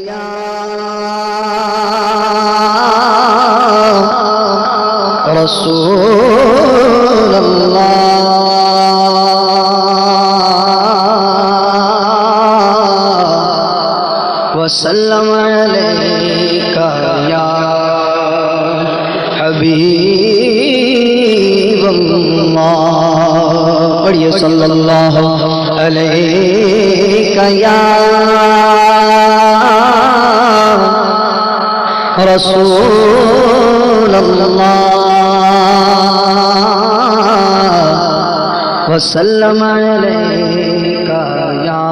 یا رسول اللہ وسلم علیک یا حبیب اللہ پڑھیے صلی اللہ علیک یا رسول اللہ وسلم علیک یا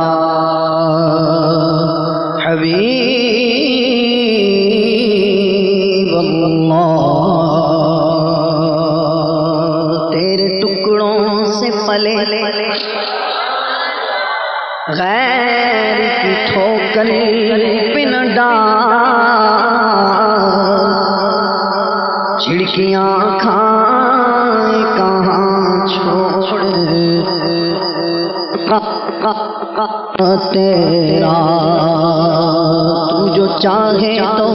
حبیب اللہ تیرے ٹکڑوں سے پلے غیر کی ٹھوکر پہ نہ ڈال چھڑکیاں کھائیں کہاں چھوڑ تیرا تو جو چاہے تو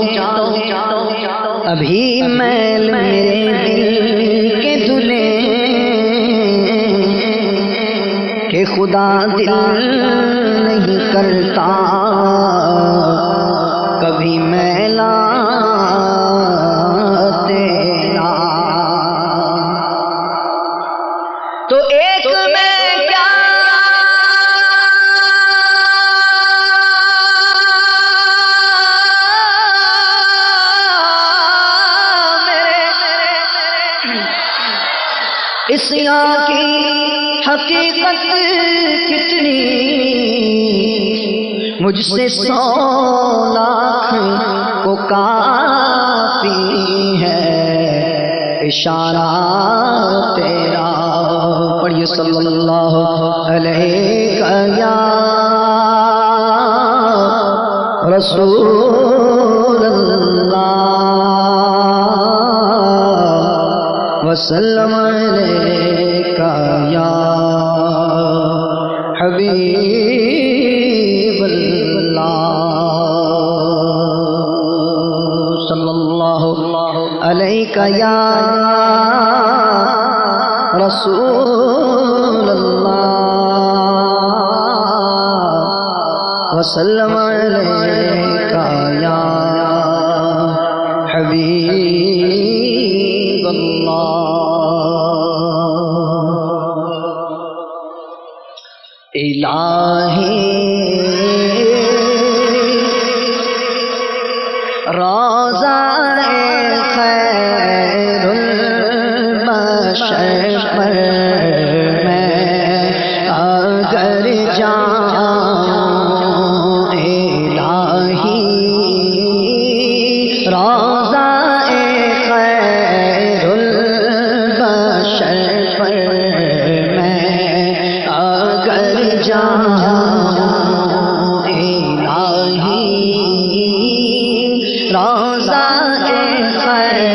ابھی میل میرے دل کے دھلے کہ خدا دل نہیں کرتا کبھی میلا تیرا تو ایک میں کیا اس یہاں کی حقیقت کتنی مجھ سے 100 لاکھ کو کافی ہے اشارہ تیرا پڑھیے صلی اللہ علیہ یا رسول اللہ وسلم علیک یا حبیب اللہ صلی اللہ علیک یا رسول اللہ وسلم علیک یا حبیب اللہ الہی روضہ خیر البشر پر میں اگر جاؤں الہی روضہ خیر البشر پر میں اگر جاؤں الہی روضہ خیر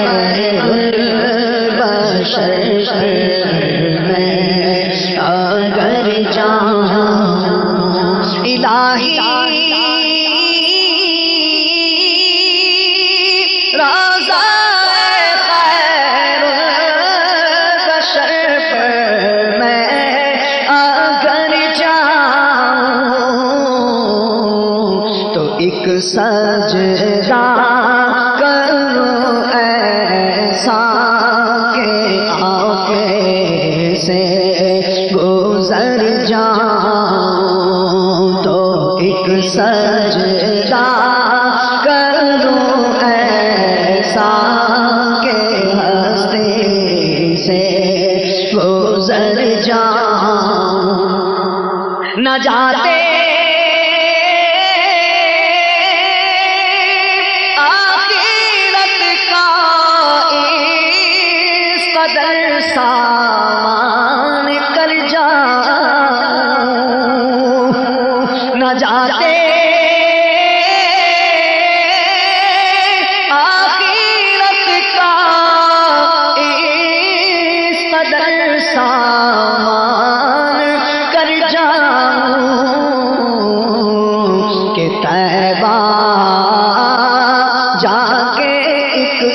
البشر میں اگر جاؤں الہی روضہ خیر البشر پر میں اگر جاؤں تو ایک سجدہ کروں ایسا کہ آنکھیں سے گزر جاؤں تو ایک سجدہ کروں ایسا کہ ہستی سے گزر جاؤں نہ جاتے سامان کر جاؤں نہ جاتے آخرت کا اس قدر سامان کر جاؤں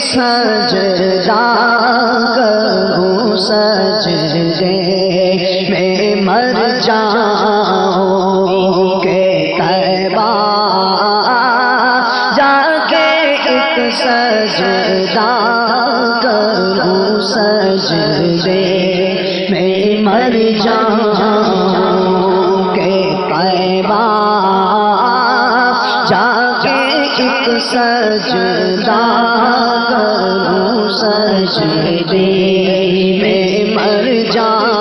سجدہ کروں سجدے میں مر جاؤں کہ طیبہ جا کے ایک سجدہ کروں سجدے میں مر جاؤں کہ طیبہ جا کے ایک سجدہ کروں سجدے میں مر جاؤں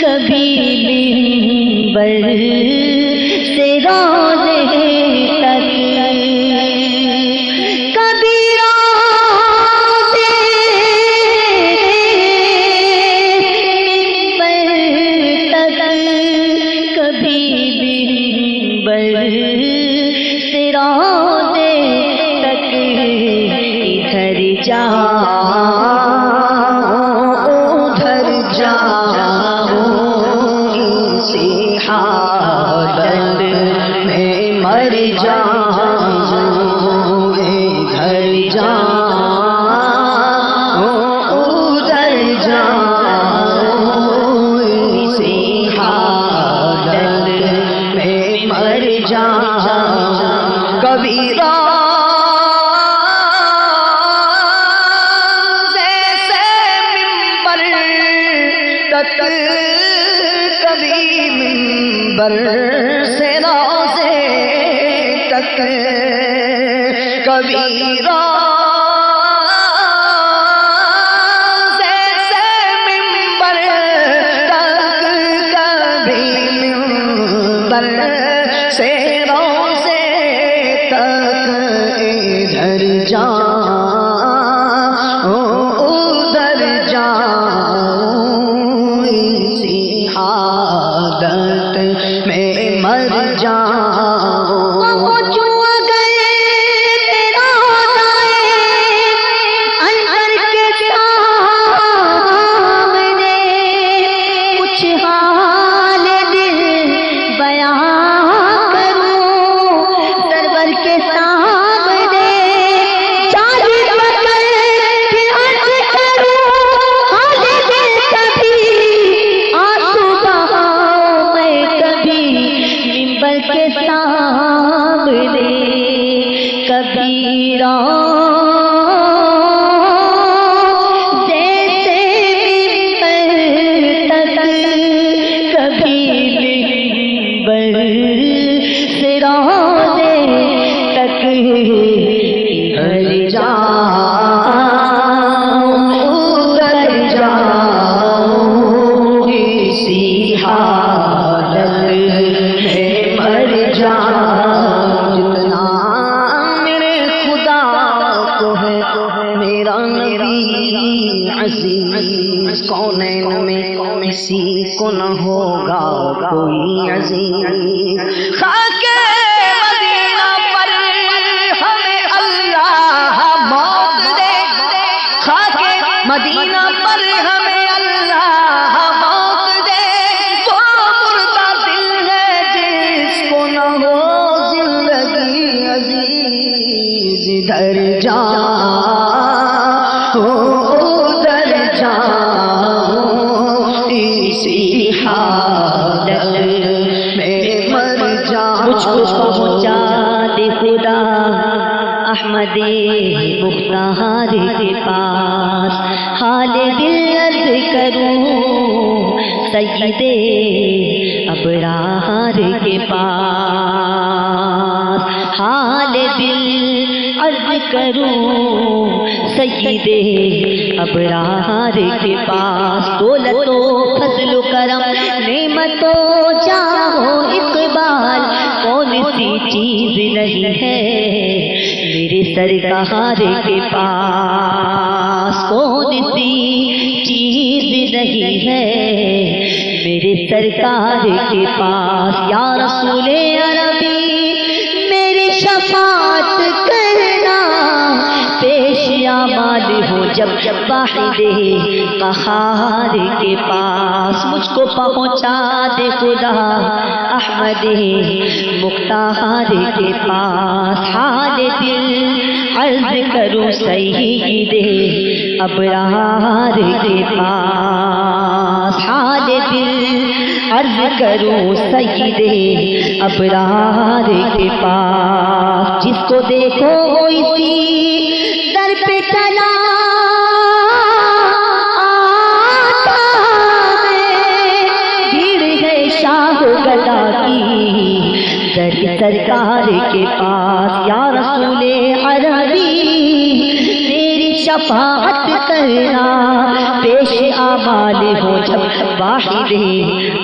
کبھی ادھر جاؤں اسی حالت میں مر جاؤں ادھر جاؤں ادھر جاؤں اسی حالت میں مر جاؤں کبیرہ کبھی منبر سے روضے تک کبھی روضے سے منبر تک کبھی منبر سے روضے تک ادھر جاؤں ادھر جاؤں اسی حالت میں مر جاؤں کونین میں کسی کو نہ ہوگا کوئی عزیز خاک مدینہ پر ہمیں اللہ موت دے خاک مدینہ پر ہمیں اللہ موت دے وہ مردہ دل ہے جس کو نہ ہو زندگی عزیز ادھر جا ادھر جاؤں اسی حالت میں مر جاؤں مجھ کو پہنچا دے خدا احمد مختار کے پاس حال دل عرض کروں سید ابرار کے پاس حال دل عرض کروں سید ابرار کے پاس دولت و فضل و کرم نعمت و جاہ و اقبال کون سی چیز نہیں ہے میرے سرکار کے پاس کون سی چیز نہیں ہے میرے سرکار کے پاس یا رسول عربی میری شفاعت کرنا پیش اعمال ہو جب واحد قہار کے پاس، مجھ کو پہنچا دے خدا احمد مختار کے پاس، حال دل عرض کروں سید ابرار کے پاس، حال دل عرض کروں سید ابرار کے پاس، جس کو دیکھو اسی در پہ چلا آتا ہے، بھیڑ ہے شاہ گدا کی در سرکار کے پاس، یا رسول عربی تیری شفاعت کرنا، پیش اعمال ہو جب واحد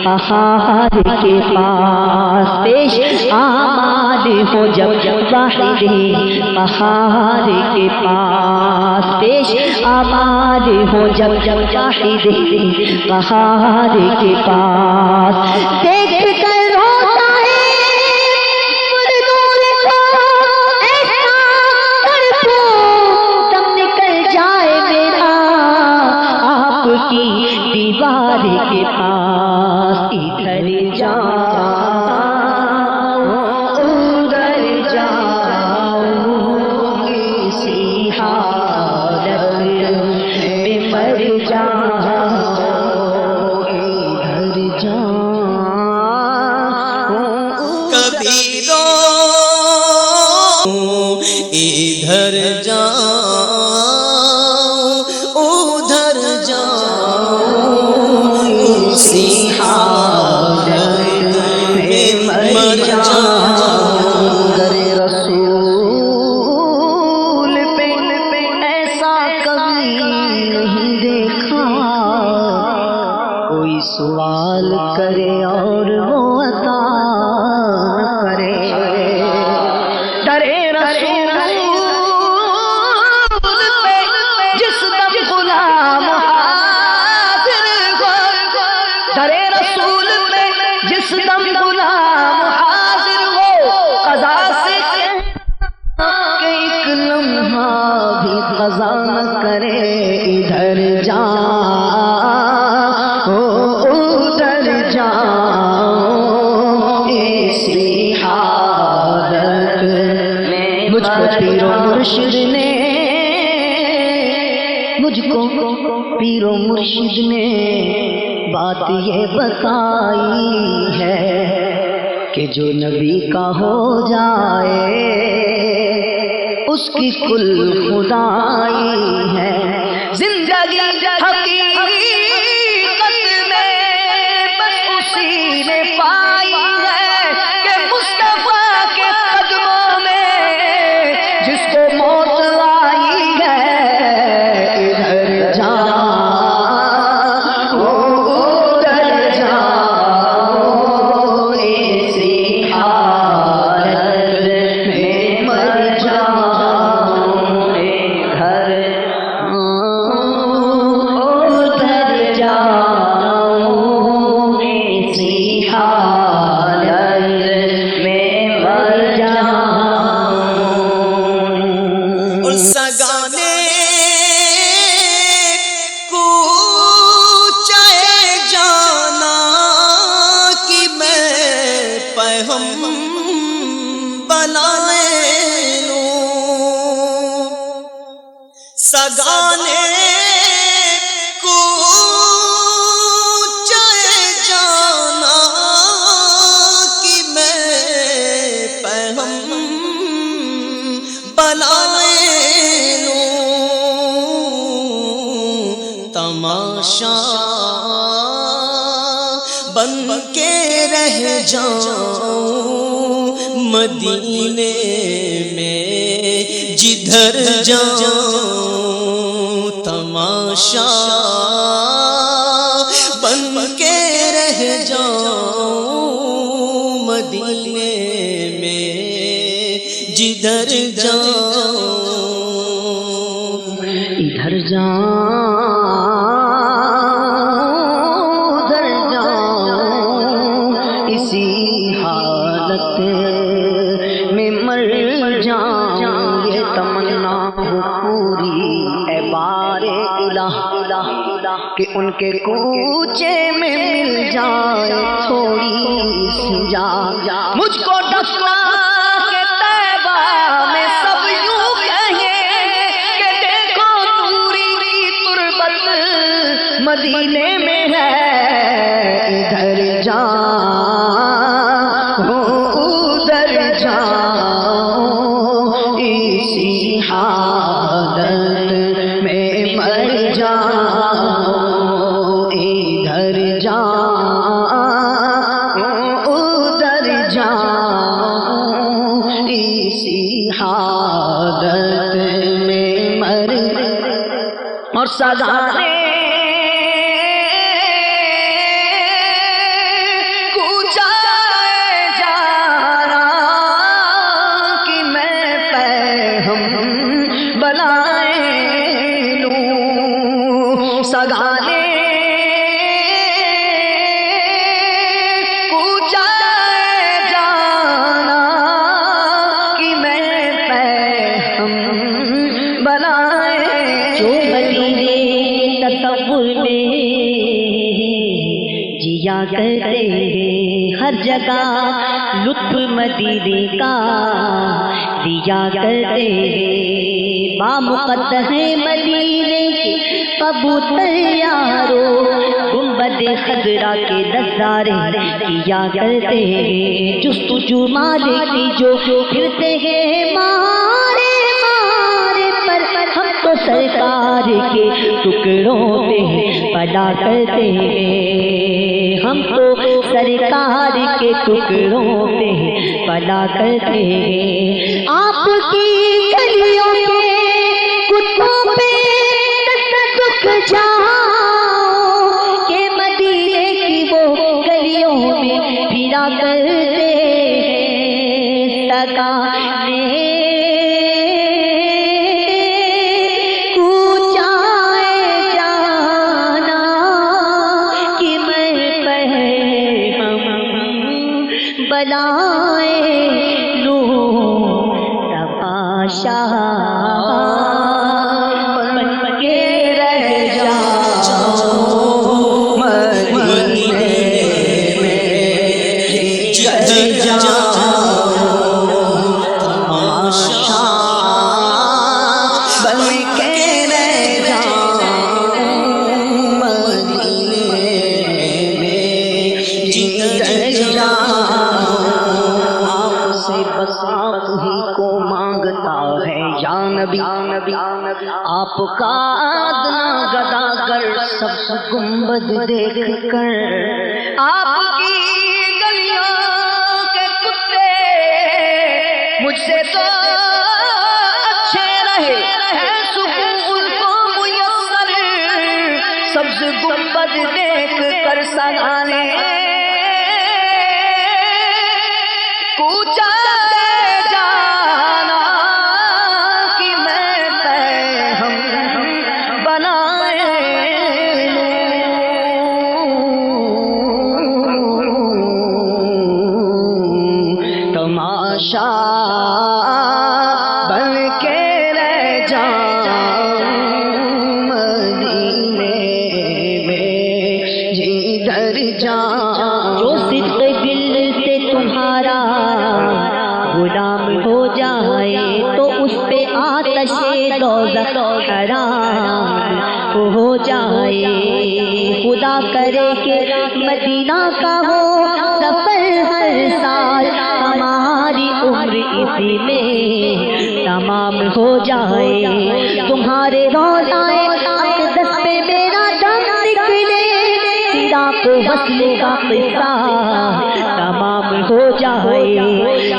قہار کے پاس، پیش اعمال ہو جب واحد قہار کے پاس، پیش اعمال ہو جب واحد قہار کے پاس، دیکھ کر روتا ہے مردود کو، ایسا کر دو دم نکل جائے میرا آپ کی دیوار کے پاس، ادھر جاؤ ادھر جاؤ اسی حالت میں مر جاؤ، ادھر جاؤ کبھی رو ادھر جاؤ ادھر جاؤ اسی حالت میں مر جاؤ، در رسول پہ ایسا کبھی نہیں دیکھا، کوئی سوال کرے اور وہ عطا نہ کرے، در رسول پہ جس دم غلام حاضر ہو، در رسول پہ جس دم غلام حاضر ہو، قضا سے کہ ایک لمحہ بھی قضا نہ کرے، ادھر جاؤ ادھر جاؤ اسی حالت میں، مجھ کو پیر و مرشد نے، مجھ کو پیر و مرشد نے بات یہ بتائی ہے کہ جو نبی کا ہو جائے اس کی کل خدائی ہے، زندگی حقیقت میں بس اسی نے پائی ہے کہ مصطفیٰ کے قدموں میں جس کو موت آئی ہے، ادھر جاؤ ادھر جاؤ اسی حالت میں مر جاؤ، ادھر جاؤ اسی حالت میں مر جاؤ، اور سگانے کو چاہے جانا کہ میں پیغم بنا لوں، سگانے کو چاہے جانا کہ میں پیغم بنا لوں، تماشا بن کے رہ جاؤں مدینے میں جدھر جاؤں، تماشا بن کے رہ جاؤں مدینے میں جدھر جاؤں، ادھر جاؤں ادھر جاؤں اسی حالت میں مر جاؤں، یہ تمنا ہو پوری کہ ان کے کوچے میں مل جائے تھوڑی سی جا مجھ کو ڈسنا کہ طیبہ میں سب یوں کہیں کہ دیکھو نوری کی تربت مدینے میں ہے ادھر جا ادھر جا اسی حالت میں مر جا ادھر جا ادھر جا اسی حالت میں مر اور سزا سگانے پوچھا جانا کہ میں ہم بنائے جو مدینے تصور میں جیا کرتے ہر جگہ لطف مدینے کا دیا کرتے بامقدس مدینے کے کبوتر یارو گنبد خضرا کے نظارے کیا کرتے جستجو مالے کی جو پھرتے ہیں مارے مارے پر ہم تو سرکار کے ٹکڑوں پہ پڑا کرتے ہم تو سرکار کے ٹکڑوں پہ پڑا کرتے آپ کی گلیوں میں کتوں پہ جاؤ کہ مدینے کی وہ گلیوں میں پھرا کرتے سگانے کوچائے جانا کہ میں بلائے لوں تماشا آپ کا ادنا گدا گر سب گنبد دیکھ کر آپ کی گلیوں کے کتے مجھ سے تو اچھے رہے سکون کو میسر سبز گنبد دیکھ کر سگانے کوچا بن کے رہ جاؤں مدینے میں جدھر جاؤں جو صدق دل سے تمہارا غلام ہو جائے تو اس پہ آتش دوزخ حرام ہو جائے خدا کرے کہ مدینہ کا ہو سفر ہر سال ہماری عمر اسی میں تمام ہو جائے تمہارے روضائے اقدس پہ میرا دم نکلے فراق وصل کا قصہ تمام ہو جائے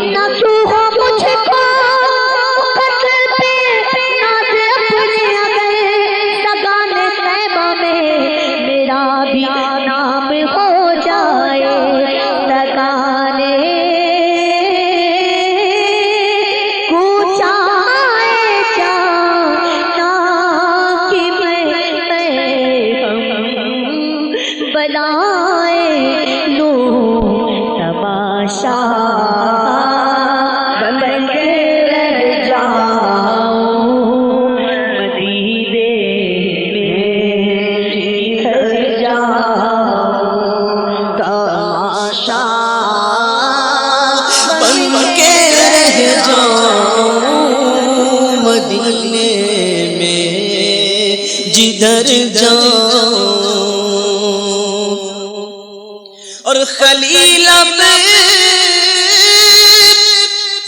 نہ تو ہو مجھ کو قتل پہ ناز اپنے اگر سگانے طیبہ میں میرا بھی نام ہو جائے سگانے بلائے لو تماشا بن کے رہ جاؤں مدینے میں کلیل اب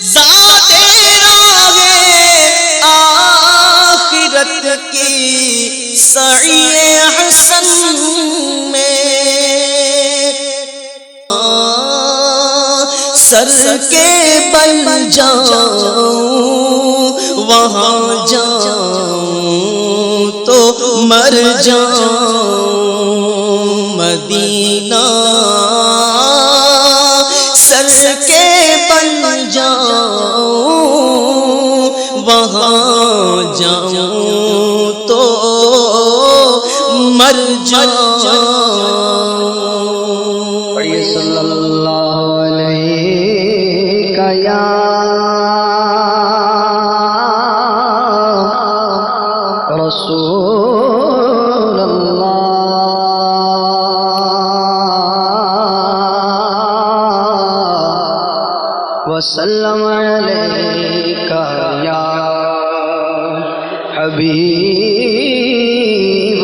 ذات راہ آخرت کی سعی حسن میں سر کے بل جاؤں وہاں جاؤں تو مر جاؤں مدینہ سر کے بل جاؤں وہاں جاؤں تو مر جاؤں پڑھیے صلی اللہ علیہ یا رسول اللہ وسلم علیک یا حبیب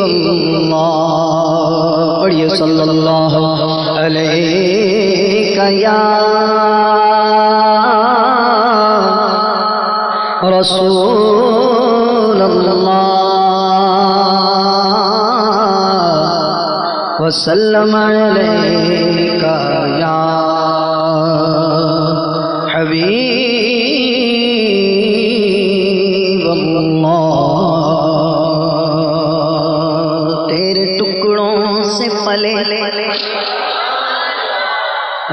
اللہ پڑھیے صلی اللہ علیہ یا رسول اللہ وسلم علیک یا حبیب اللہ تیرے ٹکڑوں سے پلے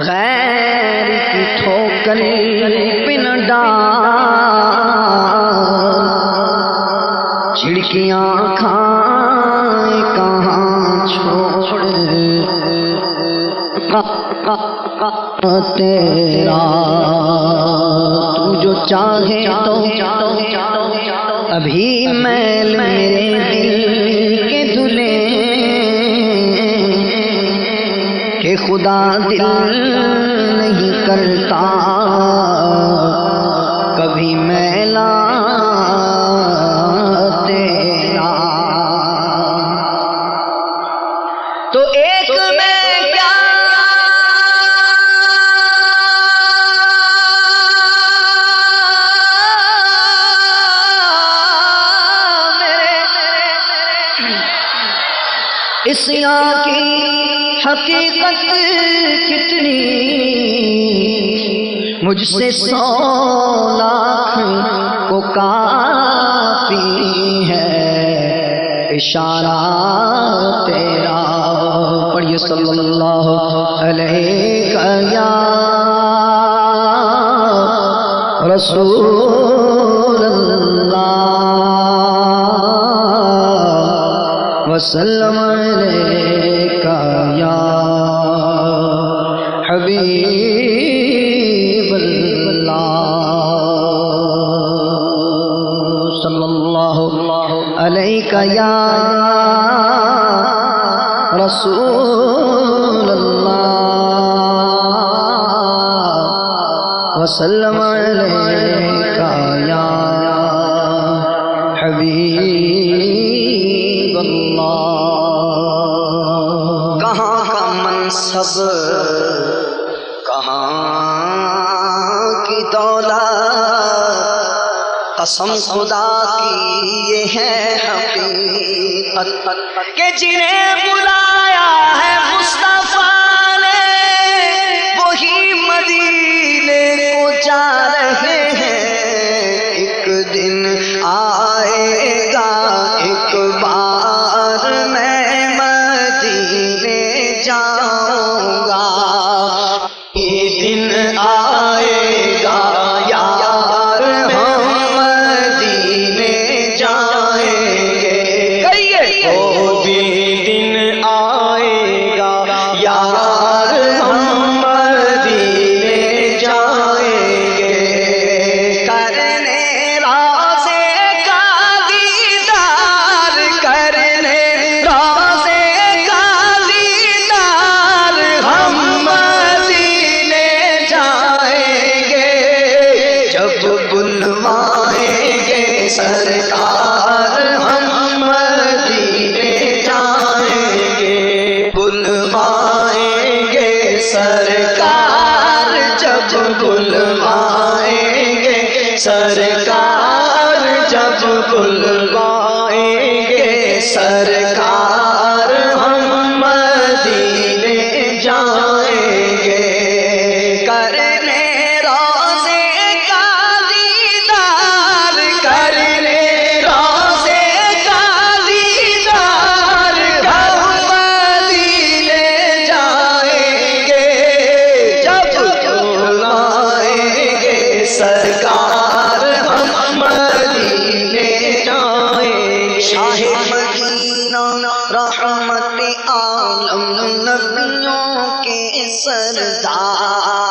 غیر کی ٹھوکر پہ نہ ڈال کھڑکیاں کھائیں کہاں چھوڑ تیرا تو جو چاہے تو ابھی میل میرے دل کے دھلے کہ خدا دل نہیں کرتا کبھی میلا تیرا تو ایک میں کیا اس یہاں کی حقیقت کتنی مجھ سے 100 لاکھ کو کافی ہے اشارہ تیرا پڑھیے صلی اللہ علیہ یا رسول اللہ وسلم علیک یا حبیب اللہ صلی اللہ علیک یا رسول اللہ وسلم علیک یا حبیب اللہ کہاں کا منصب کہاں کی دولت قسم خدا کی یہ ہے حقیقت کہ جنہیں بلایا ہے مصطفیٰ نے وہی مدینے کو جا رہے ہیں ایک دن آئے گا ایک بار میں مدینے جاؤں گا یہ دن آئے گا یار ہم مدینے جائیں گے وہ بھی دن آئے گا یار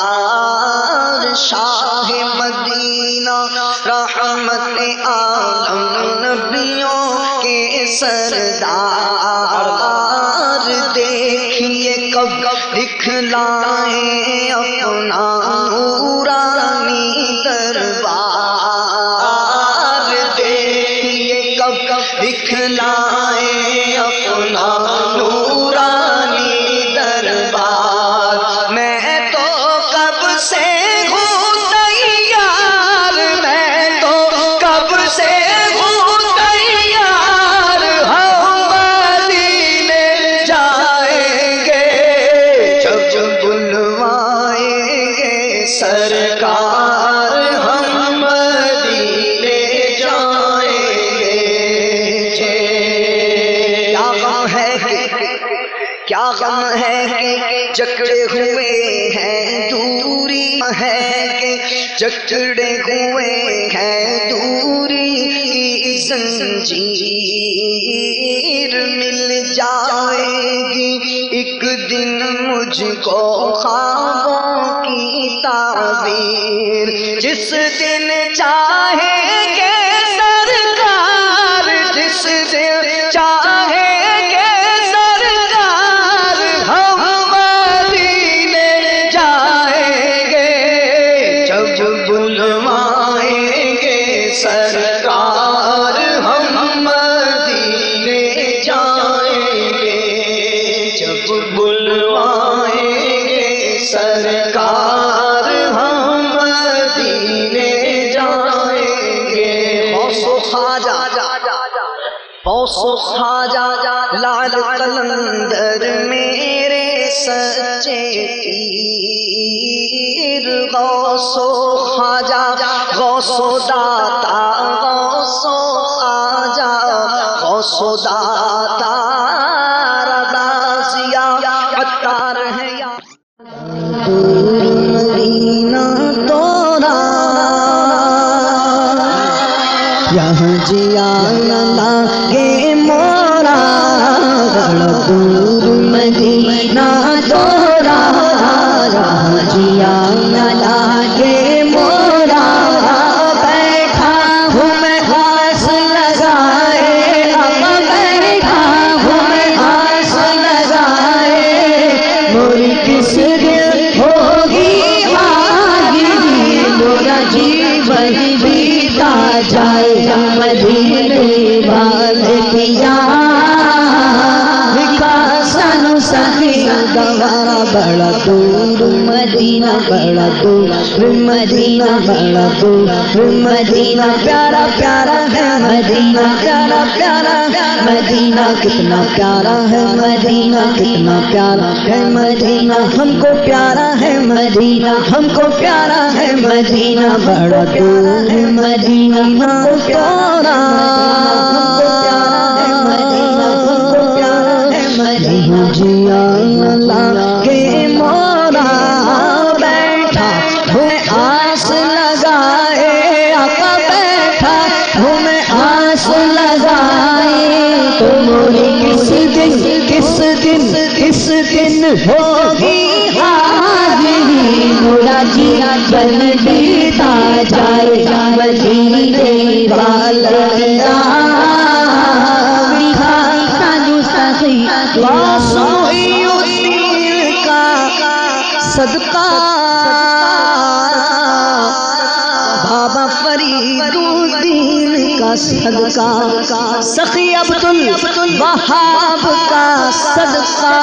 سردار شاہ مدینہ رحمت عالم نبیوں کے سردار دیکھیے کب دکھلائیں اپنا نورانی دربار دیکھیے کب دکھلائیں اپنا نورانی دربار میں تو کب سے ہوں تیار میں تو کب سے ہوں تیار ہم مدینے جائیں گے جب بلوائیں گے سرکار ہم مدینے جائیں گے کیا غم ہے کہ جکڑے ہوئے ہیں دوری ہے کہ جکڑے ہوئے ہیں دوری کی زنجیر مل جائے گی ایک دن مجھ کو خوابوں کی تعبیر جس دن چاہیں گے سرکار جس دن چاہیں گے سرکار ہم مدینے جائیں گے جب بلوائیں گے سرکار ہم مدینے جائیں گے جب بلوائیں گے سرکار ہم مدینے جائیں گے غوث و خواجہ لال قلندر میرے سچے پیر غوث و خواجہ غوث و داتا غوث و خواجہ غوث و داتا رضا ضیا عطار ہے یا مدینہ تورا یہاں جیا لگے مورا بڑا دور مدینہ تورا یہاں جیا لگے مورا بیٹھا ہوں میں آس لگائے اب بیٹھا ہوں میں آس لگائے موری کس دل ہوگی آگی میرا جیون بیتا جائے مدینے والے پیا سانو سخی گوارا بڑا دور مدینہ بڑا دور مدینہ بڑا دور مدینہ پیارا پیارا ہے مدینہ پیارا پیارا مدینہ کتنا پیارا ہے مدینہ کتنا پیارا ہے مدینہ ہم کو پیارا ہے مدینہ ہم کو پیارا ہے مدینہ بڑا دور مدینہ پیارا جیا لگے مورا بیٹھا ہوں آس لگائے آقا بیٹھا ہوں آس لگائے تو موری کس دن ہوگی حاضری میرا جیا بن بیتا جائے مدینے والا کا صدقہ بابا فرید الدین کا صدقہ سخی عبد الوہاب کا صدقہ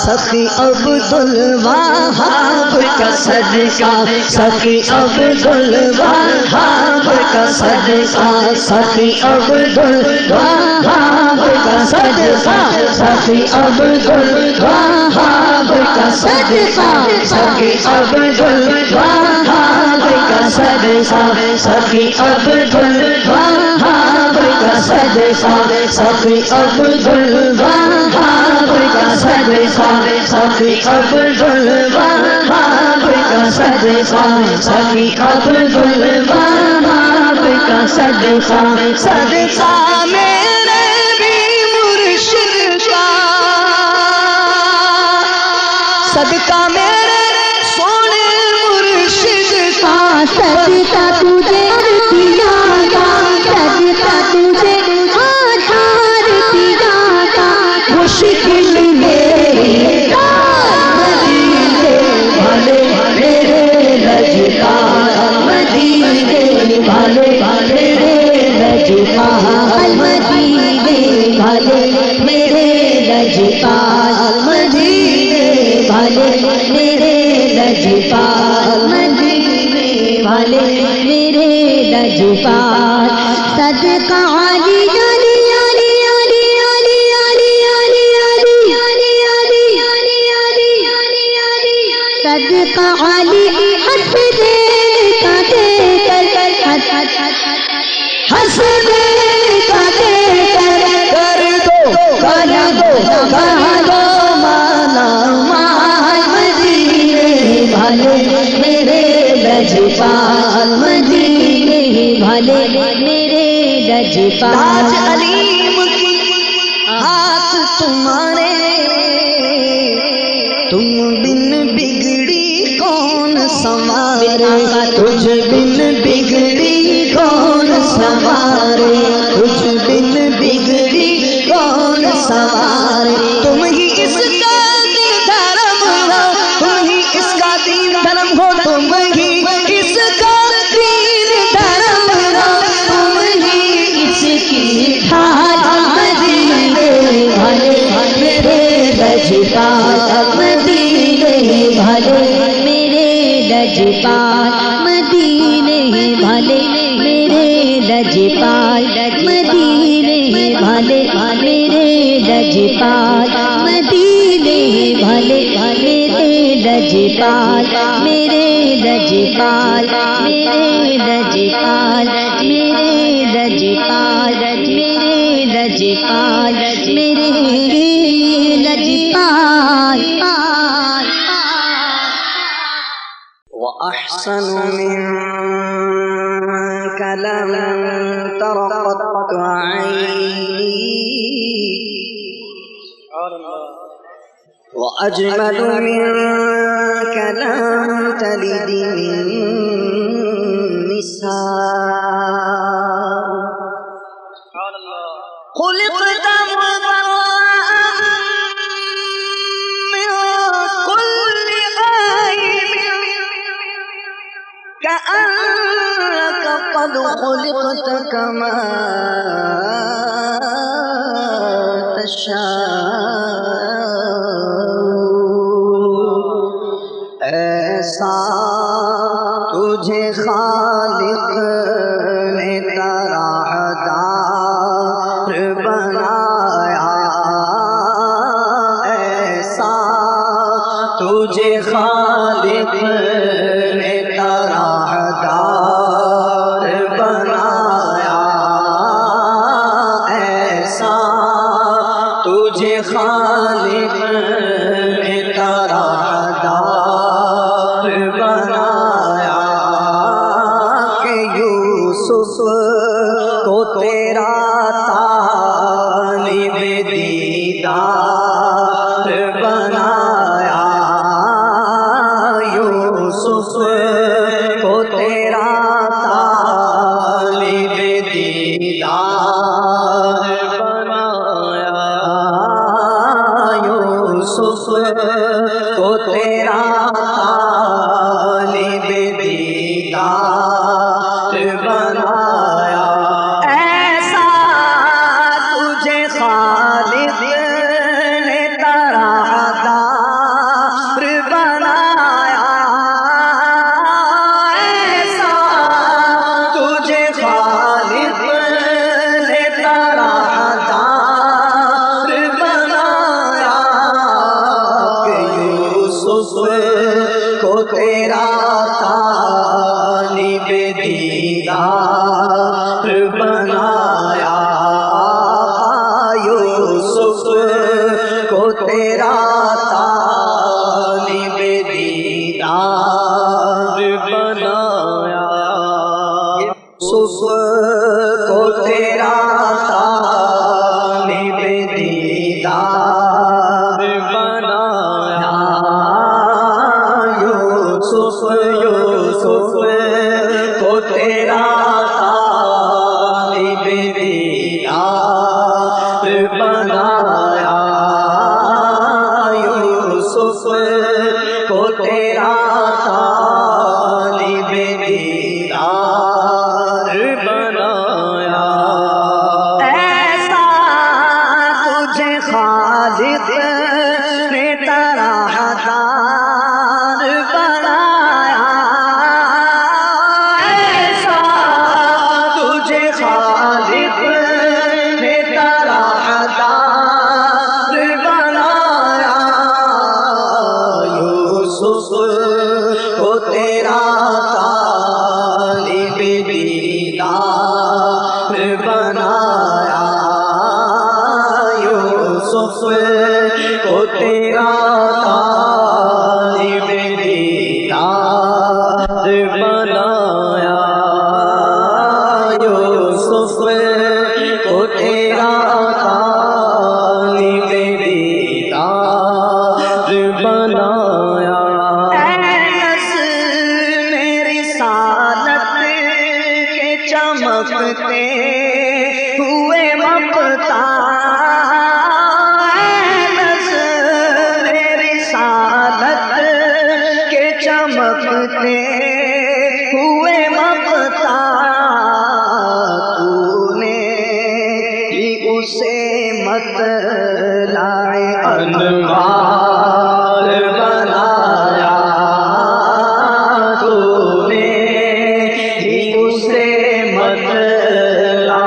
سخی عبد الوہاب کا صدقہ سخی عبد الوہاب کا صدقہ سخی عبد الوہاب کا صدقہ سخی عبد الوہاب کا صدقہ سخی عبد الوہاب کا صدقہ سخی عبد الوہاب کا صدقہ سخی عبد الوہاب کا صدقہ سخی عبد الوہاب کا صدقہ سخی عبد الوہاب کا صدقہ صدقہ میرے بھی مرشد کا صدقہ میرے سونے مرشد کا، صدقہ تجھے دیا گا، صدقہ تجھے آدھار دیا گا، مشکل میری مدینے والے میرے لجپال، مدینے والے میرے لجپال، مدینے والے میرے لجپال، مدینے والے میرے لجپال، مدینے والے میرے لجپال، صدقہ علی علی علی علی علی علی علی علی علی علی علی علی علی صدقہ علی حسنین کا دے کر حسنین کا دے کر دو گانا دو گانا مانا ماں، مدینے والے میرے لجپال، مدینے والے میرے لجپال، تاج علیم کی ہاتھ تمہارے، تم بن بگڑی کون سنوارے، تجھ بن بگڑی کون سنوارے، تجھ بن بگڑی کون سنوارے، تم ہی اس کا دین دھرم ہو، تم ہی اس کا دین دھرم ہو، تم ہی اس کا دین دھرم ہو، تم ہی اس کی ڈھال، مدینے والے میرے لجپال، مدینے والے میرے لجپال، مدینے والے میرے لجپال، مدینے والے میرے لجپال، مدینے والے میرے لجپال، میرے لجپال، میرے لجپال، میرے لجپال، میرے لجپال، میرے لجپال، وأحسن منك لم تر قط عيني، وأجمل منك لم تلد النساء، خلقت مبرأ من كل عيب، كأنك قد خلقت كما تشاء، ایسا تجھے خالق نے طرحدار بنایا، ایسا تجھے خالق نے طرحدار بنایا، ایسا تجھے خالق نے طرحدار بنایا، کہ یوسف کو تیرا طالب دیدار بنایا، یوسف کو تیرا طالب دیدار بنایا، یوسف کو تیرا طالب دیدار بنایا، ایسا تجھے خالق نے طرحدار بنایا، ایسا تجھے خالق نے طرحدار بنایا، کہ یوسف کو تیرا طالب دیدار بنایا، یوسف کو تیرا طالب دیدار بنایا، یوسف کو تیرا طالب دیدار بنایا، یوسف کو تیرا طالب دیدار بنایا، ایسا تجھے خالق نے طرحدار بنایا، ایسا تجھے خالق نے طرحدار بنایا، یوسف کو تیرا طالب دیدار بنایا، یوسف کو تیرا طالب دیدار بنایا، یوسف کو تیرا طالب دیدار بنایا۔ میری سالت کے چمکتے ہوئے مقتا، میری سالت کے چمکتے ہوئے مقتا، تو نے ہی اسے مطلع انوار بنایا، تو نے ہی اسے مطلع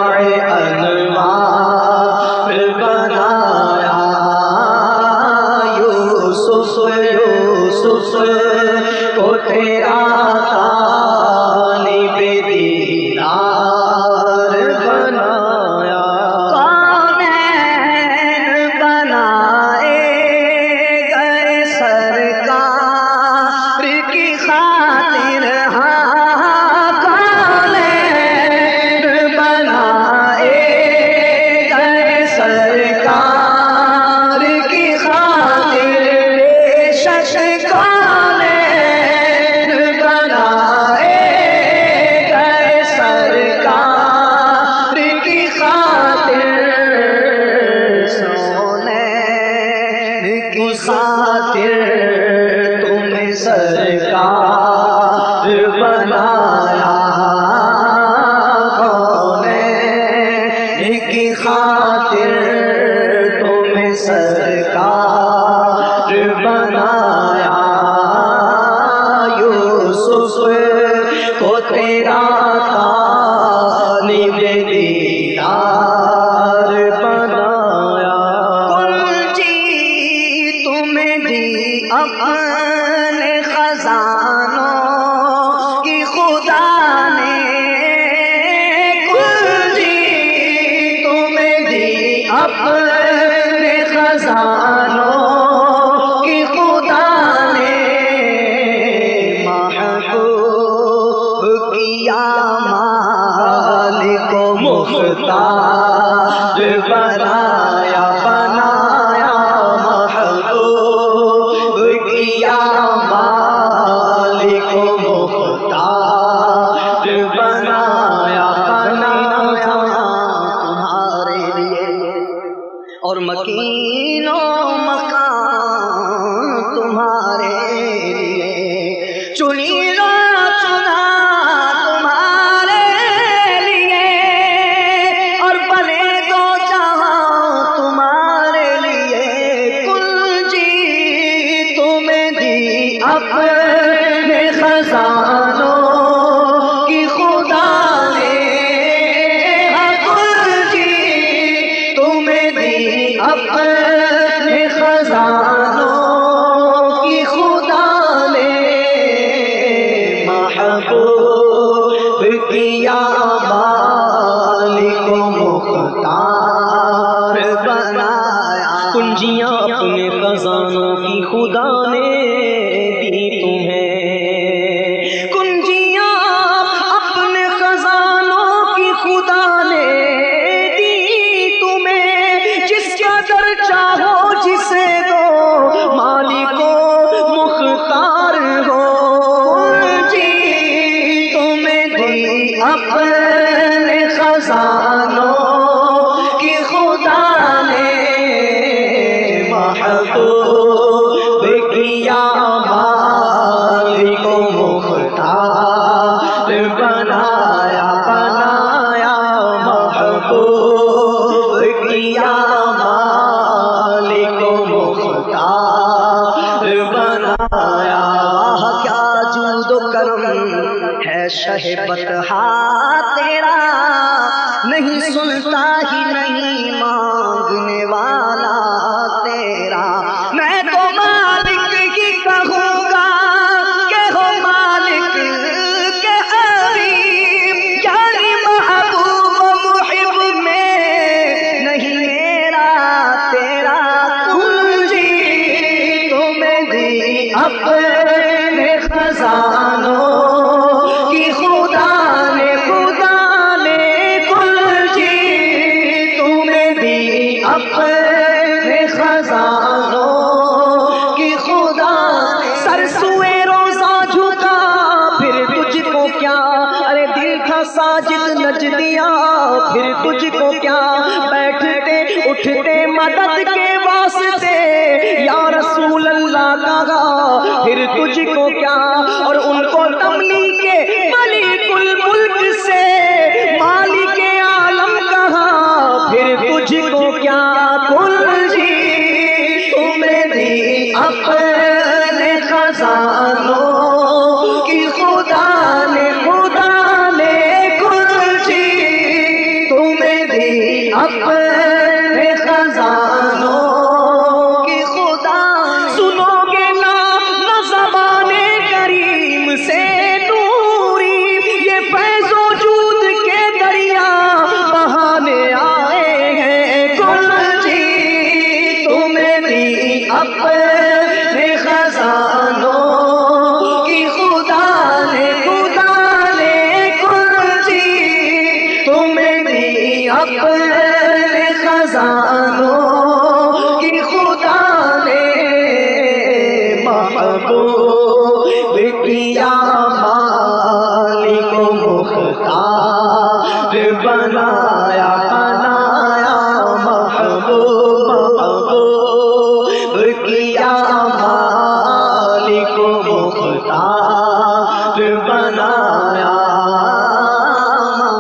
انوار بنایا، یوسف کو تیرا طالب دیدار بنایا، کونین بنائے گئے سرکار کی خاطر، ہاں کونین بنائے گئے سرکار کی خاطر، بے شک کونین بنائے گئے سرکار کی خاطر، سونے کی خاطر تمہیں سرکار بنایا، کونین کی خاطر تمہیں سرکار بنایا، یوسف کو تیرا طالب دیدار بنایا، کنجی تمہیں دی اپنے خزانوں کی خدا نے، کنجی تمہیں دی اپنے خزانوں کی خدا نے، محبوب کیا مالک و مختار بنایا، بنایا محبوب کیا مالک و مختار بنایا، بنایا تمہارے لیے، اور مکین و مکان تمہارے لیے، چنی رو چنا تمہارے لیے، اور بنے دو جہاں تمہارے لیے، کنجی تمہیں دی اپنے خزانوں کی خدا نے، کنجی تمہیں دی اپنے خزانوں کی خدا نے، محبوب کیا مالک و مختار بنایا، کنجیاں اپنے خزانوں کی خدا نے دی تمہیں، کنجیاں اپنے خزانوں کی خدا نے دی تمہیں، جس قدر چاہو جسے دو مالک و مختار ہو، جی تمہیں دی اپنے خزانوں کی خدا نے، محبوب کیا مالک و مختار بنایا بنایا محبوب کیا مالک و مختار بنایا کیا جود و کرم ہے شہبت تیرا نہیں سنتا ہی نہیں مانگنے والا تیرا میں تو مالک ہی کہوں گا کہ ہو مالک کے حبیب یعنی محبوب و محب میں نہیں میرا تیرا کنجی تمہیں دی اپنے خزانوں کی خدا نے کنجی تمہیں دی اپنے خزانوں کی خدا سر سوئے روزہ جھکا پھر تجھ کو کیا ارے دل تھا ساجد نجدیا پھر تجھ کو کیا بیٹھتے اٹھتے مدد کے واسطے یا رسول اللہ کہا پھر تجھ کو کیا اور ان کو تملیک کے ملک الملک سے مالک عالم کہا پھر تجھ کو کیا کنجی تمہیں دی اپنے خزانوں کی خدا نے کنجی تمہیں دی اپنے خزانوں کی خدا سنو گے نہ زبان کریم سے نوری یہ فیض و جود کے دریا بہانے آئے ہیں کنجی تمہیں دی اپنے خزانوں کی خدا نے کنجی تمہیں دی اپنے خزانوں کی خدا نے محبوب کیا مالک و مختار بنایا بنایا محبوب کیا مالک و مختار بنایا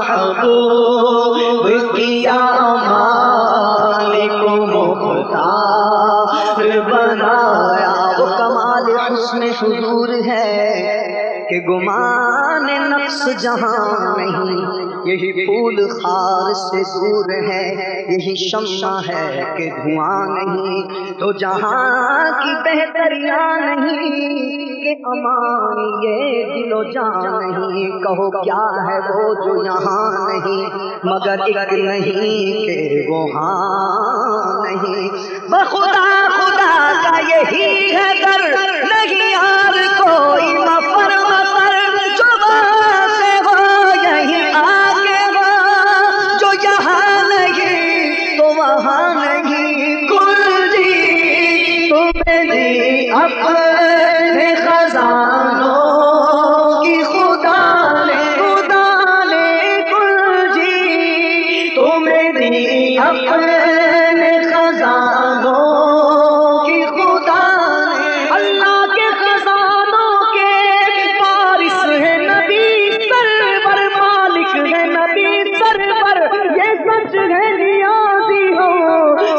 محبوب کیا مالک و مختار بنایا وہ کمال حسن حضور ہے کہ گمان نقص جہاں نہیں یہی پھول خار سے دور ہے یہی شمع ہے کہ دھواں نہیں تو جہاں کی بہتریاں نہیں کہ امان یہ دل و جان نہیں کہو کیا ہے وہ جو یہاں نہیں مگر ایک نہیں کہ وہ ہاں نہیں بخدا خدا کا یہی ہے در نہیں یار کوئی مفر جو باتیں ہو یہی آگے ہو جو یہاں نہیں تو وہاں نہیں کنجی تمہیں دی اپنے خزانوں کی خدا نے کنجی تمہیں دی اپنے خزانوں کی خدا نے اللہ کے خزانوں کے وارث ہے نبی سرور مالک ہے نبی سرور یہ سچ ہے نیازی ہو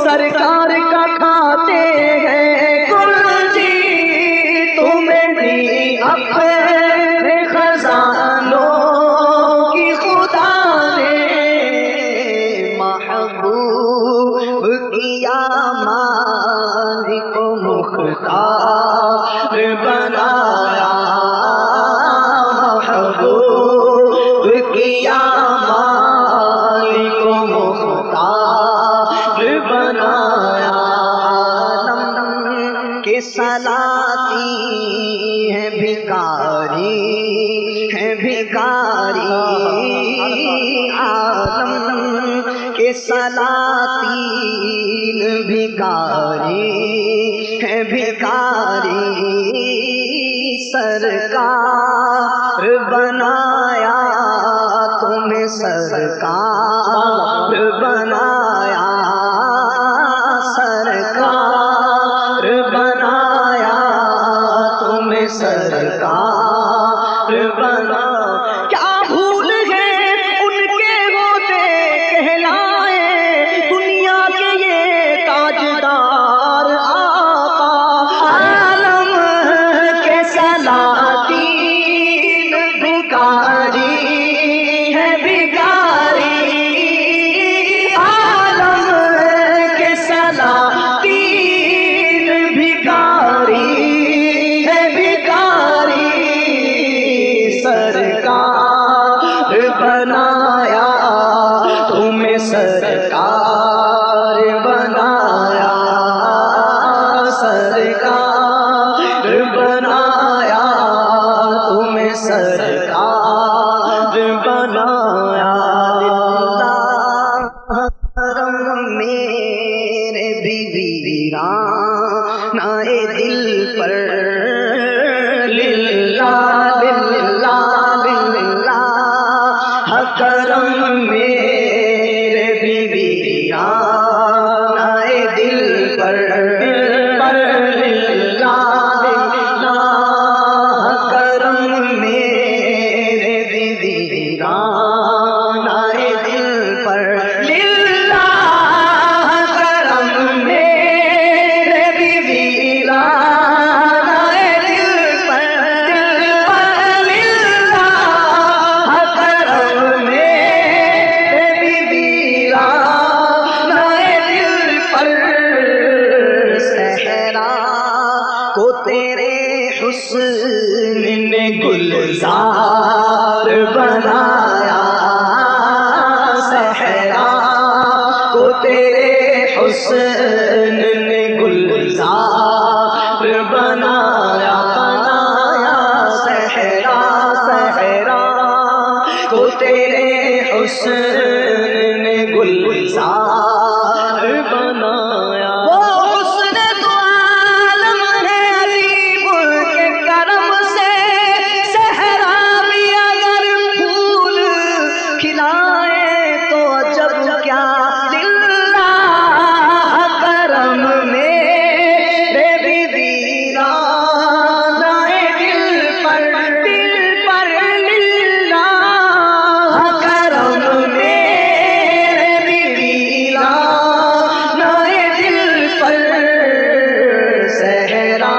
سرکار کا کھاتے ہیں کنجی تمہیں دی اپنے خزانوں کی خدا نے محبوب کیا مالک و مختار بنایا محبوب کیا مالک و مختار بنایا عالم کے سلاطی ہے بھکاری عالم کے سلاطین بھکاری ہے سرکار بنایا تمہیں سرکار بنایا سرکار بنایا تمہیں سرکار بنا. کیا بھول گئے ان کے ہوتے کہلائے دنیا کے یہ تاجدار آقا. عالم کے سلاطین بھکاری ہے بھکاری. عالم کے سلاطین بھکاری ہے بھکاری. سرکار بنایا تمہیں سرکار بنایا. سرکار بنایا تمہیں سرکار بنایا. حرم میرے ویران نائے دل پر للہ للہ للہ. حرم میرے ویران نائے دل پر للہ للہ. حرم میرے ویران نائے دل پر للہ. حرم میرے ویران نائے دل پر للہ. حرم میرے ویران نائے دل پر. صحرا کو تیرے حسن نے گلزار بنایا. صحرا کو تیرے حسن نے گلزار بنایا بنایا. صحرا صحرا کو تیرے حسن نے گلزار بنایا. وہ حسن تو عالم ہے علیم کے کرم سے. صحرا بھی اگر پھول کھلائے تو عجب کیا. للہ کرم میرے ویران نائے دل پر للہ. کرم میرے ویران نائے دل پر. صحرا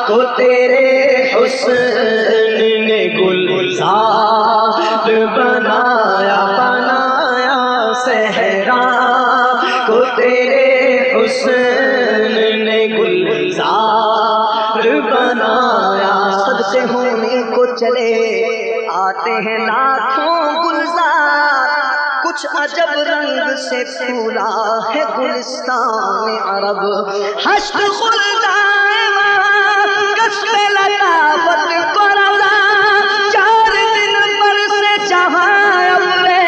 کو تیرے حسن نے گلزار بنایا بنایا. صحرا کو تیرے حسن نے گلزار بنایا. صدقے ہونے کو چلے آتے ہیں لاکھوں گلزار. کچھ عجب رنگ سے پھولا ہے گلستان عرب. حشر خلدائے کشف لطافت کو روزہ. 4 دن برسے جہاں اپنے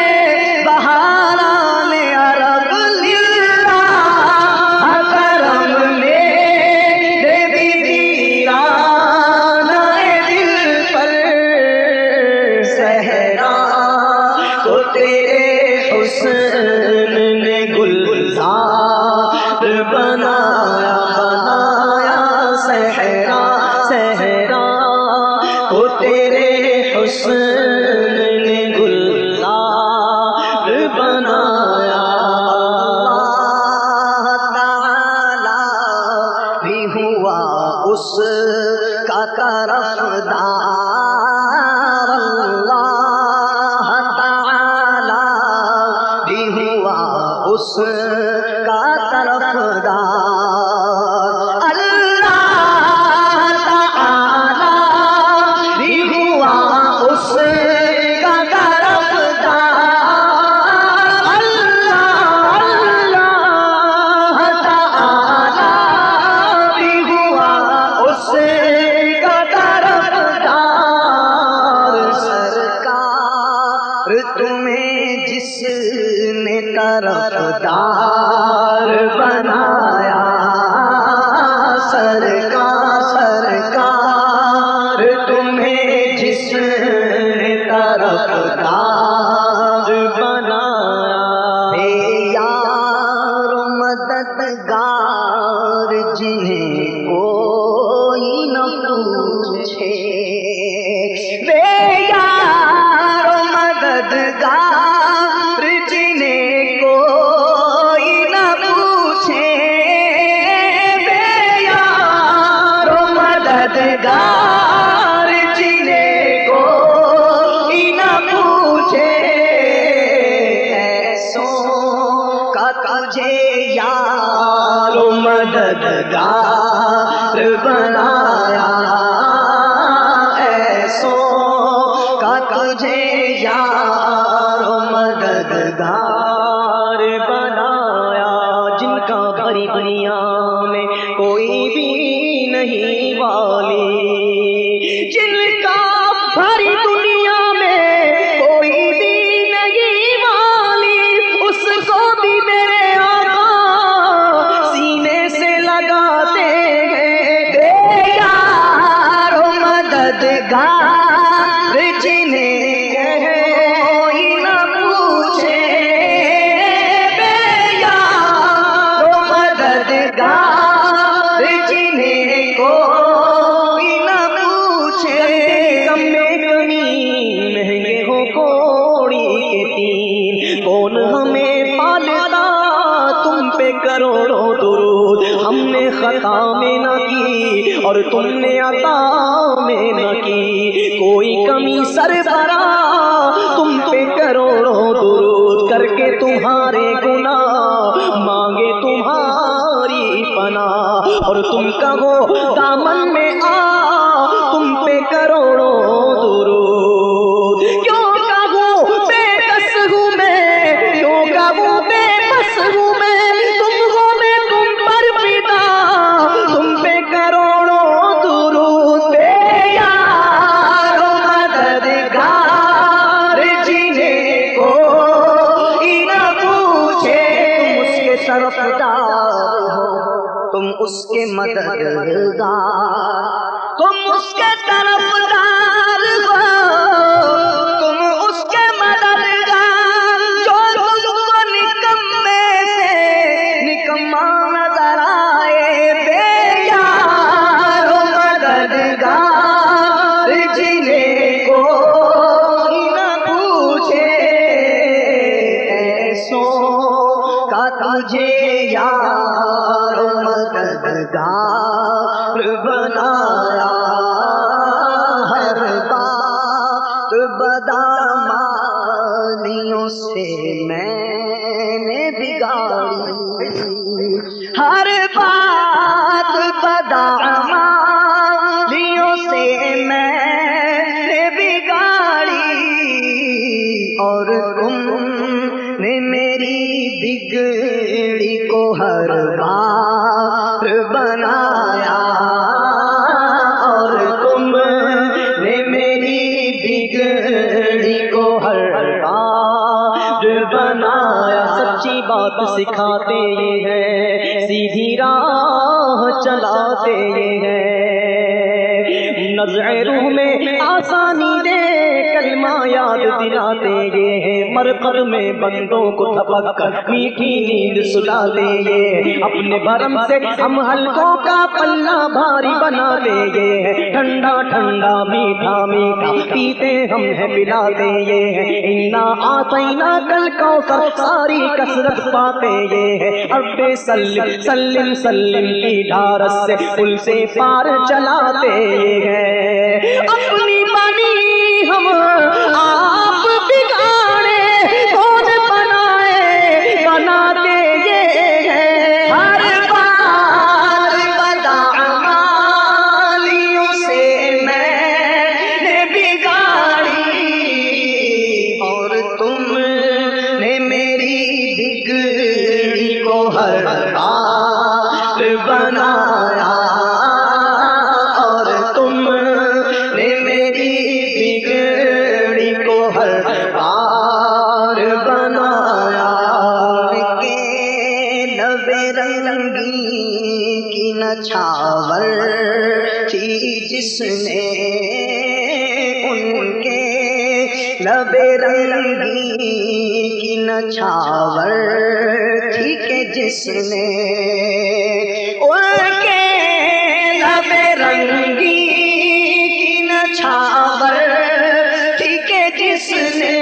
بہاران عرب. للہ کرم میرے ویران نائے دل پر. صحرا کو تیرے حسن نے گلزار بنایا بنایا. صحرا صحرا کو تیرے حسن نے گلزار بنایا. اللہ تعالی بھی ہوا اس کا طرفدار. اللہ تعالی بھی ہوا اس کا طرفدار. اللہ تعالی بھی ہوا اس کا طرفدار. اللہ تعالی بھی ہوا اس کا طرفدار. سرکار مددگار جنہیں کوئی نہ پوچھے ایسوں کا تجھے یار و مددگار بنایا ایسوں کا تجھے یار و مددگار بنایا جن کا بھری دنیا میں کوئی بھی نہیں والی جن کا بھری دنیا میں کوئی بھی نہیں والی اس کو بھی میرے آقا سینے سے لگاتے ہیں بے یار و مددگار جنہیں کوئی نہ پوچھے بے یار و مددگار جنہیں کوئی نہ پوچھے کم میں کمی مہنگے ہو کوڑی کے تین کون ہمیں پالتا تم پہ کروڑوں درود ہم نے خطا میں نہ کی اور تم نے عطا میں نہ کی کوئی کمی سربراہ تم پہ کروڑوں درود کر کے تمہارے گناہ مانگے تمہاری پناہ اور تم کہو دامن میں آ تم پہ کروڑوں درود کیوں کہوں بے بس ہوں میں کیوں کہوں بے بس ہوں میں تم ہو میں تم پر پیدا تم پہ کروڑوں درود بے یار و مددگار جنہیں کوئی نہ پوچھے تم اس کے طرفدار ہو تم اس کے مددگار تم اس کے طرفدار ہو تم اس کے مددگار جو تم کو نکمے سے نکما نظر آئے بے یار و مددگار جنہیں کوئی نہ پوچھے ایسوں کا تجھے یار و مددگار بنایا ہر بات بدامانیوں سے میں نے بگاڑی ہر بات بدامانیوں سے میں نے بگاڑی اور تم نے میری بگڑی کو ہر بار بنایا اور تم نے میری بگڑی کو ہر بار بنایا سچی بات سکھاتے یہ ہیں سیدھی راہ چلاتے یہ ہیں نزع روح میں آسانی دے کلمہ یاد دلاتے یہ ہیں مرقد میں بندوں کو تھپک کر میٹھی نیند سلاتے یہ ہیں اپنے بھرم سے ہم حلقوں کا پلہ بھاری بناتے یہ ہیں ٹھنڈا ٹھنڈا میٹھا میٹھا پیتے ہم ہیں پلاتے یہ ہیں انا آتینا کل کوثر ساری کثرت پاتے یہ ہیں اب سلم سلم سلم کی ڈھارس سے پل سے پار چلاتے ہیں اپنی بنی ہم آپ بگاڑے کون بنائے بناتے یہ ہیں ہر بار بدامانیوں سے میں نے بگاڑی اور تم نے میری بگڑی کو ہر بار بنایا نچھاور تھی جس نے ان کے لب رنگی کی نچھاور تھی کہ جس نے ان کے لب رنگی کی نچھاور تھی کہ جس نے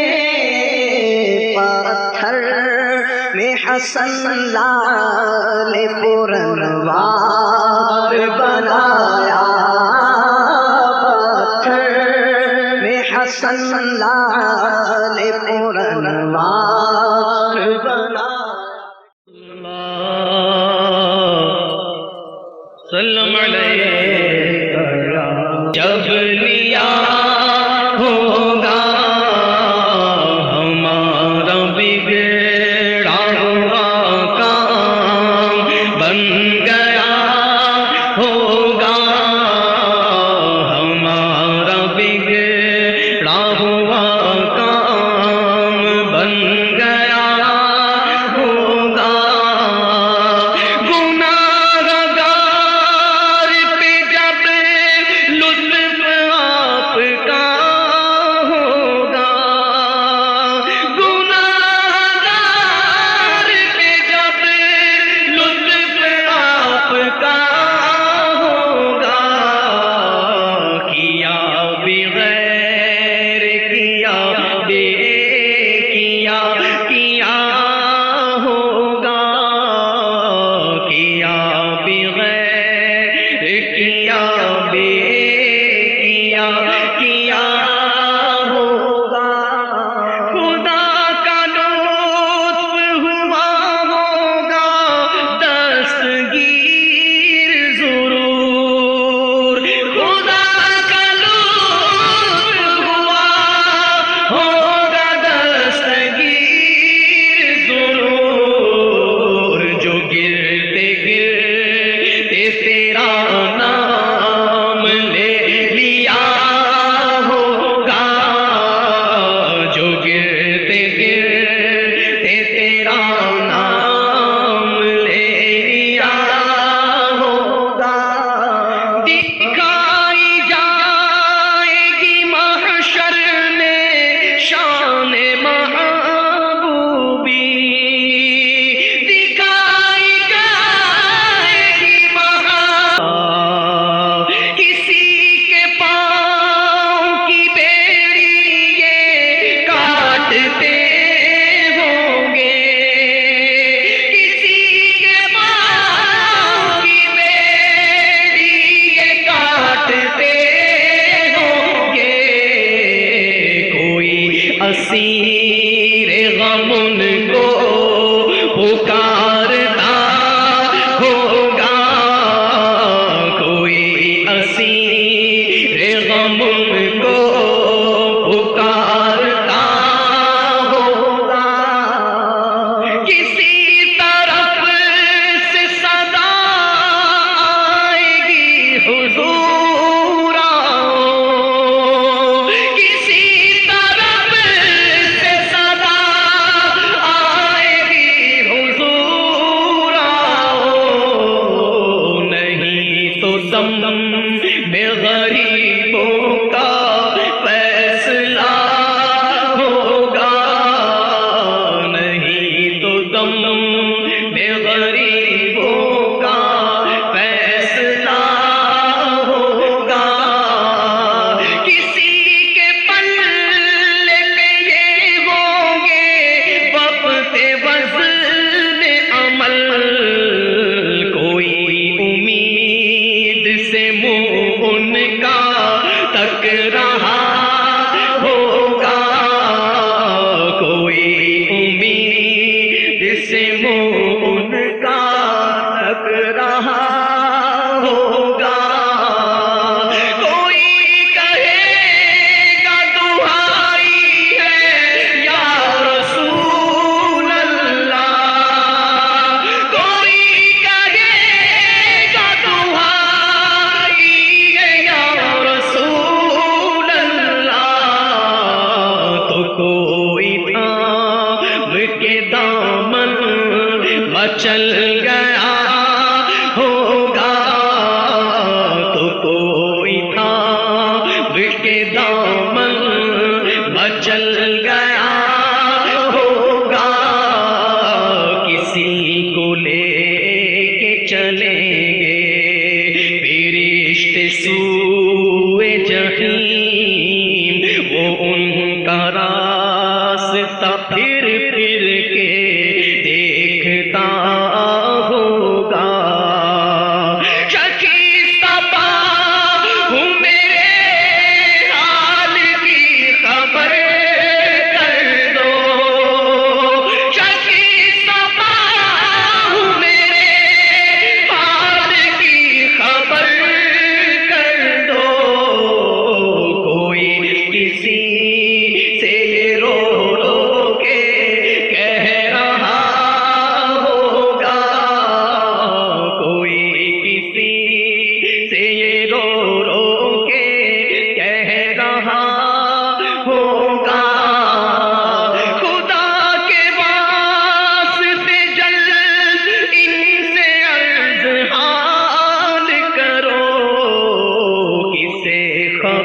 پتھر میں حسن لال پرنوار بنایا سنلال پرنوار بنا سلم علیکہ جب لیا ہوگا ہمارا بگڑا ہوا کام بن گیا ہوگا ہمارا بگڑا ہوا کام بن گیا ہوگا گناہگار پہ جب لطف آپ کا ہوگا گناہگار پہ جب لطف آپ کا ہوگا کیا بغیر کیا بے کیا ہوگا کیا بغیر کیا بے کیا ہوگا خدا کا لطف ہوا ہوگا دستگیر ضرور خدا کا لطف ہوا ہوگا دستگیر ضرور جو گرتے گرتے تیرا نام لے لیا ہوگا جو گرتے گرتے تیرا نام لے لیا ہوگا دکھائی جائے گی محشر میں شان محبوبی دکھائی جائے گی کسی کے پاؤں کی بیڑی یہ کاٹتے ہوں گے کسی کے پاؤں کی بیڑی یہ کاٹتے ہوں گے کوئی اسیر غم ان کو پکارتا ہوگا کوئی اسیر غم ان کو پکارتا ہوگا کسی طرف سے صدا آئے گی حضور آؤ کسی طرف سے صدا آئے گی حضور آؤ نہیں تو دم میں غریبوں کا فیصلہ ہوگا نہیں تو دم میں غریبوں کا فیصلہ ہوگا کسی کے پلے پہ یہ ہوں گے وقت وزن عمل کوئی امید سے منہ ان کا تک رہا ہوگا کوئی امید سے منہ ان کا تک رہا ہوگا کوئی کہے گا دعائی ہے یا رسول اللہ کوئی کہے گا دعائی ہے یا رسول اللہ تو کوئی تھام کے دامن مچل گیا ہوگا تو کوئی تھام کے دامن مچل گیا ہوگا کسی کو لے کے چلیں گے فرشتے سوئے جحیم وہ ان کا راستہ پھر پھر کے دیکھتا ہوگا شکستہ پا ہوں میرے حال کی خبر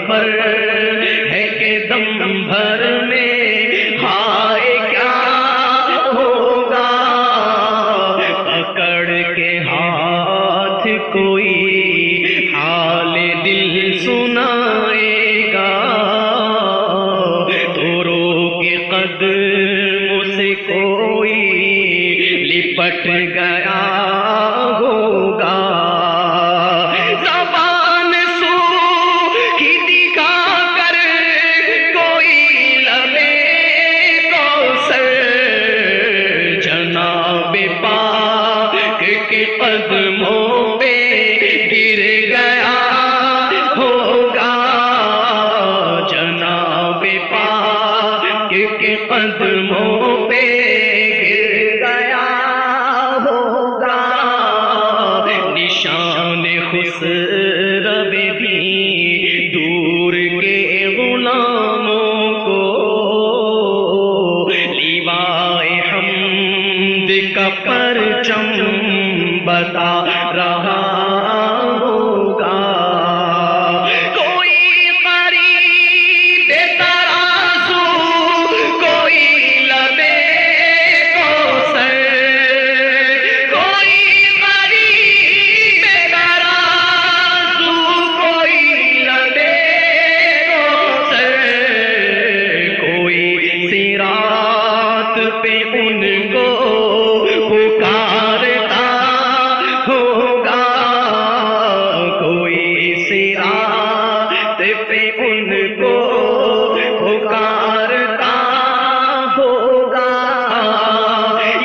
خبر ہے کہ دم بھر میں ہائے کیا ہوگا، پکڑ کے ہاتھ کوئی حال دل سنائے گا، تو رو کے قدموں سے کوئی لپٹ گیا ہوگا، زبان سوکھی دکھا کر کوئی لبے کوثر جناب پاک کے قدموں پہ گر گیا ہوگا، جناب پاک کے قدموں پہ گر گیا ہوگا، نشان خسرو بھی دور کے غلاموں کو لیوائے حمد کا پرچم بتا رہا ہوگا، کوئی قریب ترازو کوئی لبے کوثر، کوئی قریب ترازو کوئی لبے کوثر، کوئی صراط پہ ان کو پکارتا ہوگا، کوئی صراط پہ ان کو پکارتا ہوگا،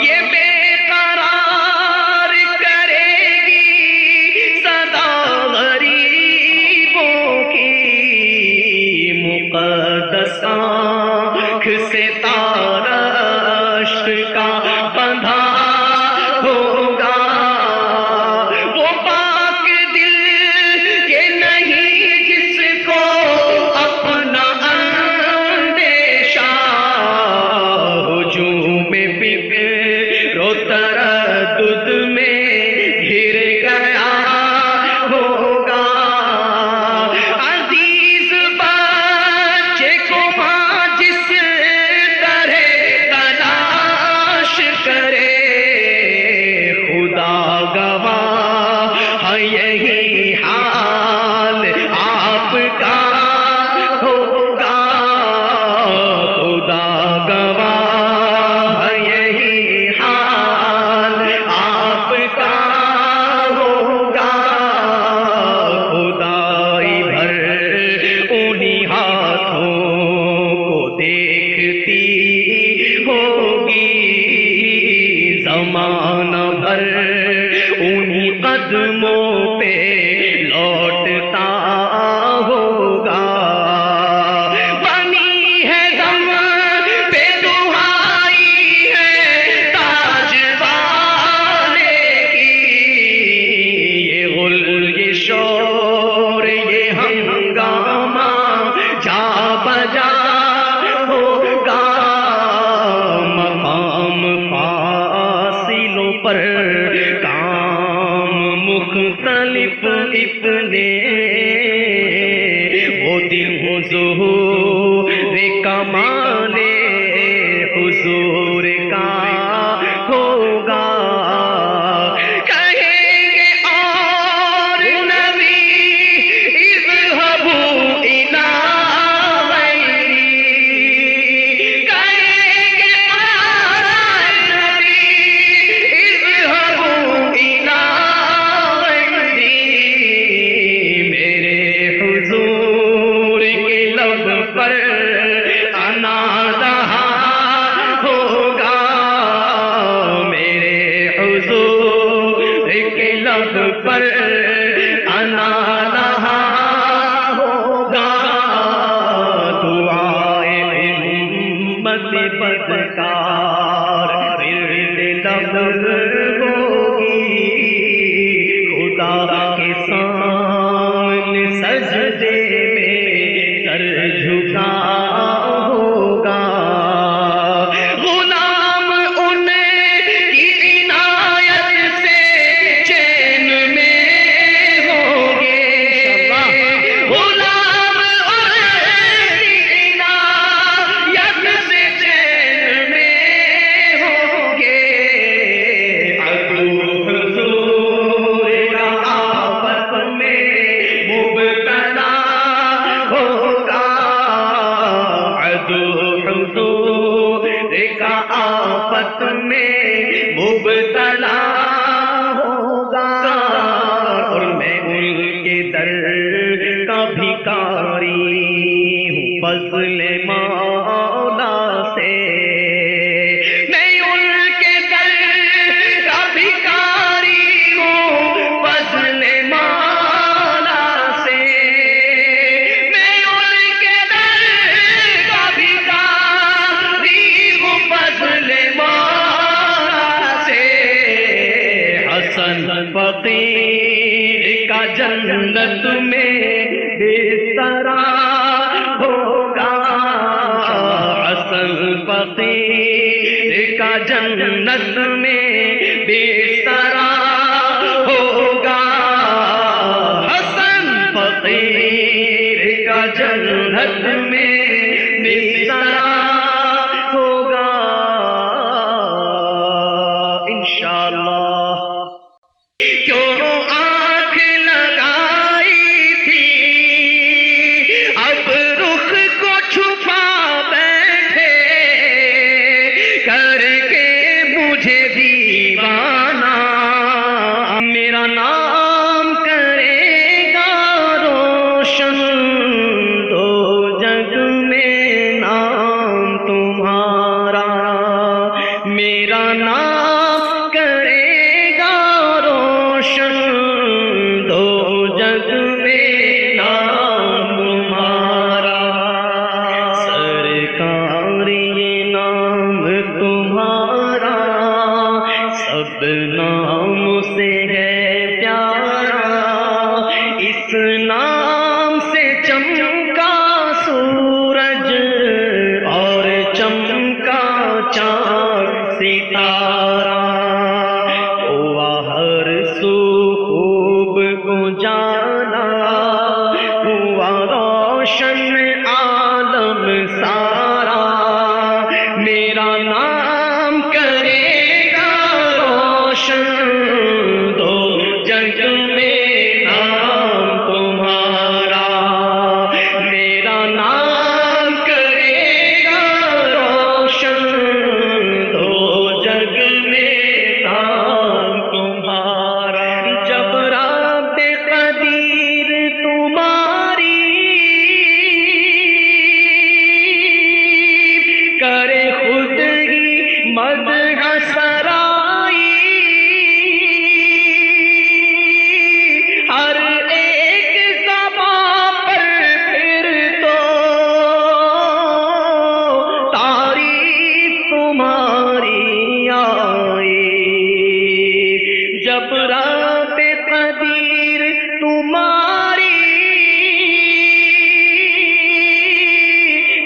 یہ بے قرار کرے گی صدا غریبوں کی، مقدس آنکھ سے تارا اشک کا بندھا ہوگا، وہ پاک دل کے نہیں جس کو اپنا اندیشہ ہجوم فکر و تردد میں گر گیا ہوگا، عزیز بچے کو ماں جس طرح تلاش کرے، خدا گواہ ہے یہی حال آپ کا ہوگا، خدا گواہ ہے یہی حال آپ کا ہوگا، خدائی بھر انہی ہاتھوں کو دیکھتی ہوگی، زمانہ بھر انہی قدموں پہ لوٹتا ہوگا، بنی ہے دم پہ دہائی ہے تاج والے کی، یہ غل یہ شور یہ ہنگامہ جا بجا ہوگا، مقام فاصلوں پر کام مختلف اتنے، وہ دن ظہور کمال حضور کا ہوگا، کہیں گے اور نبی اذهبوا إلى غیری، کہیں گے اور نبی اذهبوا إلى غیری، میرے حضور کے لب پر انا رہا ہوگا، میرے حضور کے لب پر انا رہا ہوگا، دعائے امت بدکار ورد لب ہوگی، خدا کے سامنے سجدے میں سر جھکا ہوگا، غلام ان کی عنایت سے چین میں ہوں گے، غلام ان فضل مولا سے، میں ان کے در کا بھکاری ہوں فضل مولا سے، میں ان کے در کا بھکاری ہوں فضل مولا سے، حسن فقیر کا جنت میں بسترا ہوگا، حسن فقیر کا جنت میں بسترا ہوگا، حسن فقیر کا جنت میں بسترا ہوگا انشاءاللہ۔ کیوں آنکھ لگائی تھی اب رخ کو چھپا بیٹھے، کر کے مجھے دیوانہ، میرا نام کرے گا روشن دو جگ میں نام تمہارا، میرا نام کرے گا روشن دو جگ میں نام تمہارا، سرکار یہ نام تمہارا سب نام سے ہے پیارا، اس نام سے چمکا سورج اور چمکا چاند ستارہ، ہوا ہر سو خوب اجالا، ہوا روشن عالم سارا، میرا نام کرے گا روشن دو جگ میں نام تمہارا، میرا نام کرے گا روشن دو جگ میں نام تمہارا، جب رات قدیر تمہاری کرے خود ہی مدح سرائی، ہر ایک زبان پر پھر تو تعریف تمہاری آئی، جب رات قدیر تمہاری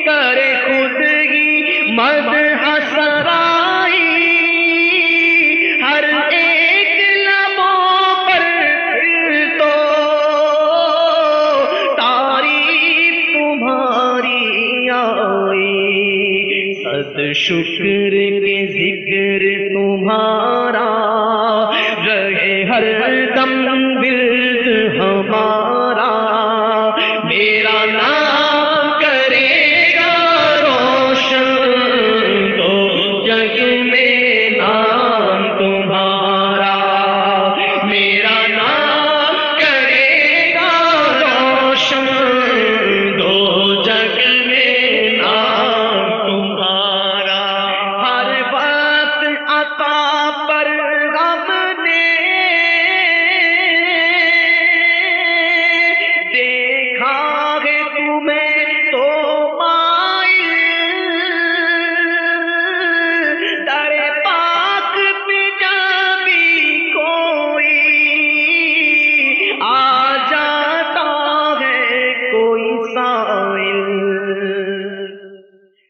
کرے خود ہی مدح سرائی، ہر ایک لبوں پر پھر تو تعریف تمہاری آئی، صد شکر کے ذکر تمہارا رہے ہر